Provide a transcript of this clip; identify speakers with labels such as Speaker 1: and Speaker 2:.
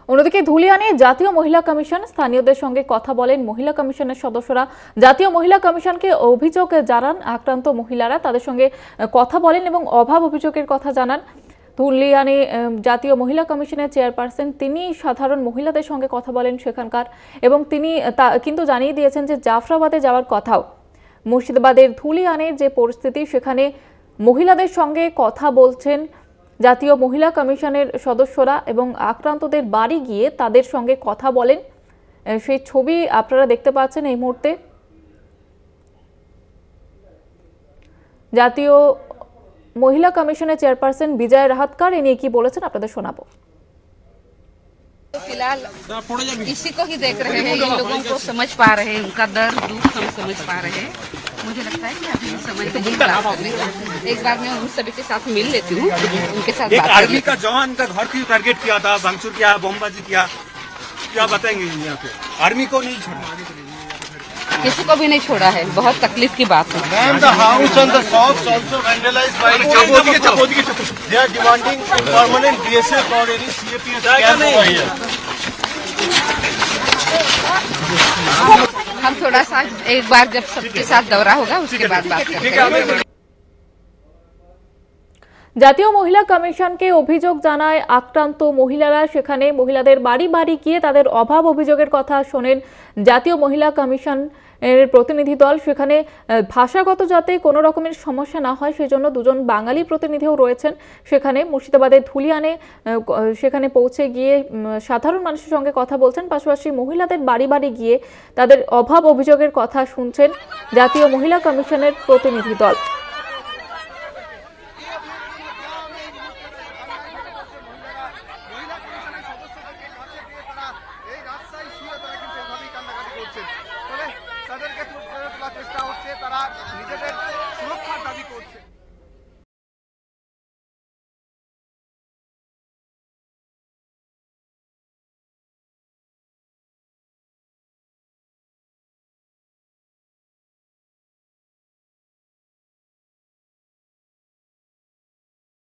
Speaker 1: অন্যদিকে ধুলিয়ানে জাতীয় মহিলা কমিশন স্থানীয়দের সঙ্গে কথা বলেন মহিলা কমিশনের সদস্যরা। জাতীয় মহিলা কমিশনকে অভিযোগ জানান আক্রান্ত মহিলারা, তাদের সঙ্গে কথা বলেন এবং অভাব অভিযোগের কথা জানান। ধুলিয়ানে জাতীয় মহিলা কমিশনের চেয়ারপারসন তিনি সাধারণ মহিলাদের সঙ্গে কথা বলেন সেখানকার, এবং তিনি কিন্তু জানিয়ে দিয়েছেন যে জাফরাবাদে যাওয়ার কথাও। মুর্শিদাবাদের ধুলিয়ানের যে পরিস্থিতি, সেখানে মহিলাদের সঙ্গে কথা বলছেন জাতীয় মহিলা কমিশনের সদস্যরা এবং আক্রান্তদের বাড়ি গিয়ে তাদের সঙ্গে কথা বলেন। সেই ছবি আপনারা দেখতে পাচ্ছেন এই মুহূর্তে। জাতীয় মহিলা কমিশনের চেয়ারপারসন বিজয় রাহাতকার এ নিয়ে কি বলেছেন আপনাদের শোনাবো।
Speaker 2: फिलहाल इसी को ही देख रहे हैं, इन लोगों को समझ पा रहे हैं, उनका दर्द दुख हम समझ पा रहे हैं। मुझे लगता है कि अभी समझ एक बार मैं उन सभी के साथ मिल लेती हूँ, उनके साथ
Speaker 3: एक आर्मी का जवान का घर की टारगेट किया था, भांगचूर किया, बमबाजी किया, क्या बताएंगे यहाँ पे? आर्मी को नहीं छोड़ा,
Speaker 2: किसी को भी नहीं छोड़ा है। बहुत तकलीफ की बात है।
Speaker 4: Ma'am, the house and the shops also vandalized by they are demanding permanent BSF or any CAPS camp over here.
Speaker 2: हम थोड़ा सा एक बार जब सबके साथ दौरा होगा उसके बाद बात करेंगे।
Speaker 1: জাতীয় মহিলা কমিশনকে অভিযোগ জানায় আক্রান্ত মহিলারা। সেখানে মহিলাদের বাড়ি বাড়ি গিয়ে তাদের অভাব অভিযোগের কথা শোনেন জাতীয় মহিলা কমিশন এর প্রতিনিধি দল। সেখানে ভাষাগত যাতে কোনো রকমের সমস্যা না হয় সেজন্য দুজন বাঙালি প্রতিনিধিও রয়েছেন সেখানে। মুর্শিদাবাদের ধুলিয়ানে সেখানে পৌঁছে গিয়ে সাধারণ মানুষের সঙ্গে কথা বলছেন, পাশাপাশি মহিলাদের বাড়ি বাড়ি গিয়ে তাদের অভাব অভিযোগের কথা শুনছেন জাতীয় মহিলা কমিশনের প্রতিনিধি দল।
Speaker 4: তাদেরকে চেষ্টা হচ্ছে, তারা নিজেদের সুরক্ষার দাবি করছে।